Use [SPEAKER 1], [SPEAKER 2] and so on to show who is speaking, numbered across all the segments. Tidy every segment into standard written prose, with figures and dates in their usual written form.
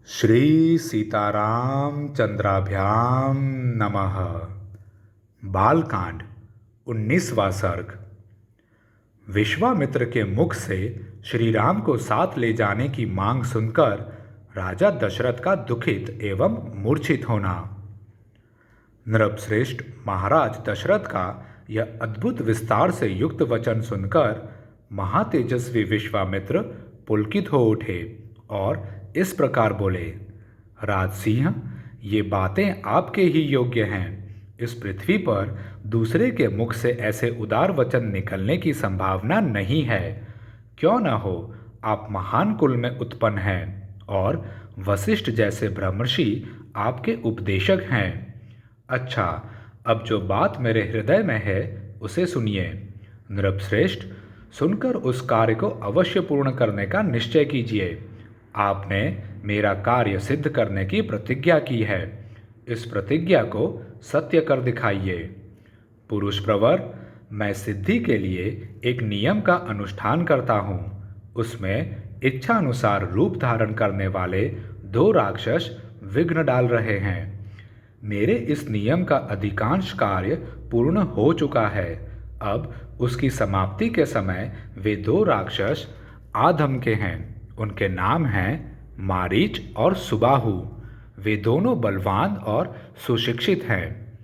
[SPEAKER 1] श्री सीताराम चंद्राभ्याम नमः। बालकांड 19वां सर्ग। विश्वामित्र के मुख से श्री राम को साथ ले जाने की मांग सुनकर राजा दशरथ का दुखित एवं मूर्छित होना। नृपश्रेष्ठ महाराज दशरथ का यह अद्भुत विस्तार से युक्त वचन सुनकर महातेजस्वी विश्वामित्र पुलकित हो उठे और इस प्रकार बोले, राजसिंह, ये बातें आपके ही योग्य हैं। इस पृथ्वी पर दूसरे के मुख से ऐसे उदार वचन निकलने की संभावना नहीं है। क्यों न हो, आप महान कुल में उत्पन्न हैं और वशिष्ठ जैसे ब्रह्मर्षि आपके उपदेशक हैं। अच्छा, अब जो बात मेरे हृदय में है उसे सुनिए। नृपश्रेष्ठ, सुनकर उस कार्य को अवश्य पूर्ण करने का निश्चय कीजिए। आपने मेरा कार्य सिद्ध करने की प्रतिज्ञा की है। इस प्रतिज्ञा को सत्य कर दिखाइए। पुरुष प्रवर, मैं सिद्धि के लिए एक नियम का अनुष्ठान करता हूँ। उसमें इच्छानुसार रूप धारण करने वाले 2 राक्षस विघ्न डाल रहे हैं। मेरे इस नियम का अधिकांश कार्य पूर्ण हो चुका है। अब उसकी समाप्ति के समय वे 2 राक्षस आधम के हैं। उनके नाम हैं मारीच और सुबाहु। वे दोनों बलवान और सुशिक्षित हैं।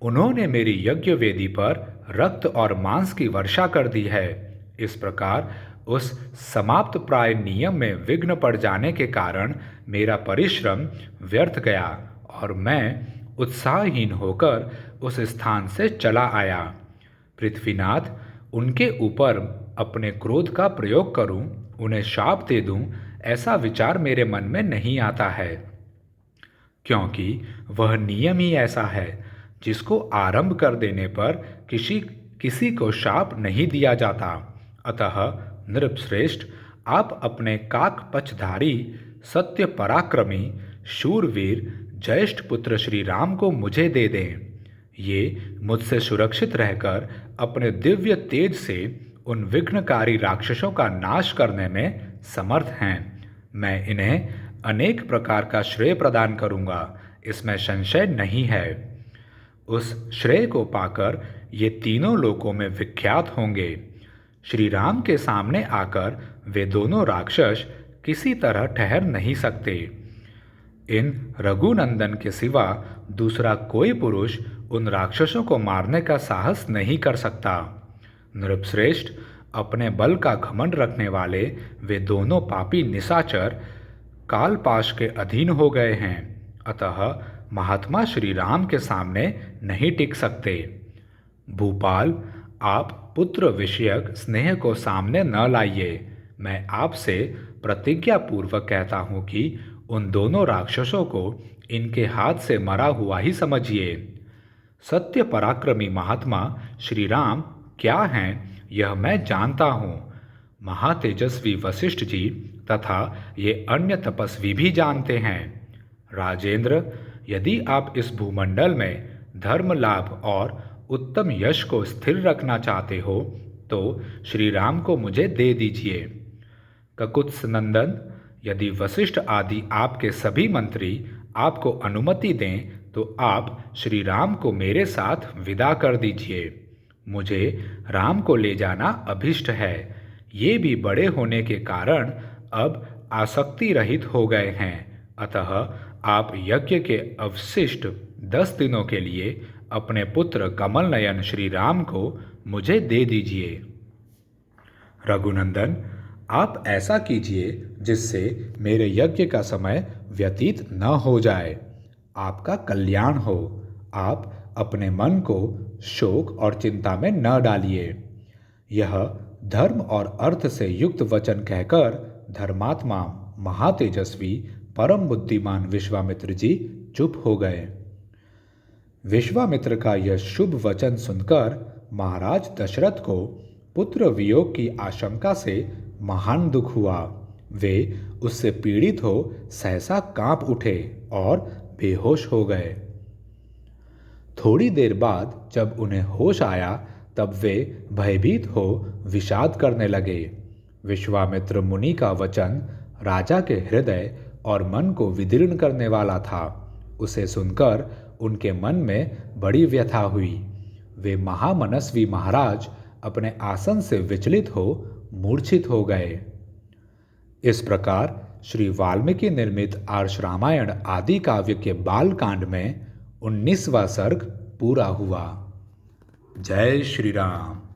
[SPEAKER 1] उन्होंने मेरी यज्ञ वेदी पर रक्त और मांस की वर्षा कर दी है। इस प्रकार उस समाप्त प्राय नियम में विघ्न पड़ जाने के कारण मेरा परिश्रम व्यर्थ गया और मैं उत्साहहीन होकर उस स्थान से चला आया। पृथ्वीनाथ, उनके ऊपर अपने क्रोध का प्रयोग करूं, उन्हें शाप दे दूं, ऐसा विचार मेरे मन में नहीं आता है, क्योंकि वह नियम ही ऐसा है जिसको आरंभ कर देने पर किसी को शाप नहीं दिया जाता। अतः नृपश्रेष्ठ, आप अपने काक पक्षधारी सत्य पराक्रमी शूरवीर ज्येष्ठ पुत्र श्री राम को मुझे दे दें। ये मुझसे सुरक्षित रहकर अपने दिव्य तेज से उन विघ्नकारी राक्षसों का नाश करने में समर्थ हैं। मैं इन्हें अनेक प्रकार का श्रेय प्रदान करूंगा, इसमें संशय नहीं है। उस श्रेय को पाकर ये तीनों लोकों में विख्यात होंगे। श्री राम के सामने आकर वे दोनों राक्षस किसी तरह ठहर नहीं सकते। इन रघुनंदन के सिवा दूसरा कोई पुरुष उन राक्षसों को मारने का साहस नहीं कर सकता। नृपश्रेष्ठ, अपने बल का घमंड रखने वाले वे दोनों पापी निशाचर कालपाश के अधीन हो गए हैं। अतः महात्मा श्री राम के सामने नहीं टिक सकते। भूपाल, आप पुत्र विषयक स्नेह को सामने न लाइए। मैं आपसे प्रतिज्ञा पूर्वक कहता हूँ कि उन दोनों राक्षसों को इनके हाथ से मरा हुआ ही समझिए। सत्य पराक्रमी महात्मा श्री राम क्या हैं, यह मैं जानता हूँ। महातेजस्वी वशिष्ठ जी तथा ये अन्य तपस्वी भी जानते हैं। राजेंद्र, यदि आप इस भूमंडल में धर्म लाभ और उत्तम यश को स्थिर रखना चाहते हो तो श्री राम को मुझे दे दीजिए। ककुत्स नंदन, यदि वशिष्ठ आदि आपके सभी मंत्री आपको अनुमति दें तो आप श्री राम को मेरे साथ विदा कर दीजिए। मुझे राम को ले जाना अभिष्ट है। ये भी बड़े होने के कारण अब आसक्ति रहित हो गए हैं। अतः आप यज्ञ के अवशिष्ट 10 दिनों के लिए अपने पुत्र कमल नयन श्री राम को मुझे दे दीजिए। रघुनंदन, आप ऐसा कीजिए जिससे मेरे यज्ञ का समय व्यतीत न हो जाए। आपका कल्याण हो। आप अपने मन को शोक और चिंता में न डालिए। यह धर्म और अर्थ से युक्त वचन कहकर धर्मात्मा महातेजस्वी परम बुद्धिमान विश्वामित्र जी चुप हो गए। विश्वामित्र का यह शुभ वचन सुनकर महाराज दशरथ को पुत्र वियोग की आशंका से महान दुख हुआ। वे उससे पीड़ित हो सहसा कांप उठे और बेहोश हो गए। थोड़ी देर बाद जब उन्हें होश आया तब वे भयभीत हो विषाद करने लगे। विश्वामित्र मुनि का वचन राजा के हृदय और मन को विदीर्ण करने वाला था। उसे सुनकर उनके मन में बड़ी व्यथा हुई। वे महामनस्वी महाराज अपने आसन से विचलित हो मूर्छित हो गए। इस प्रकार श्री वाल्मीकि निर्मित आर्ष रामायण आदि काव्य के बाल कांड में 19वां सर्ग पूरा हुआ। जय श्री राम।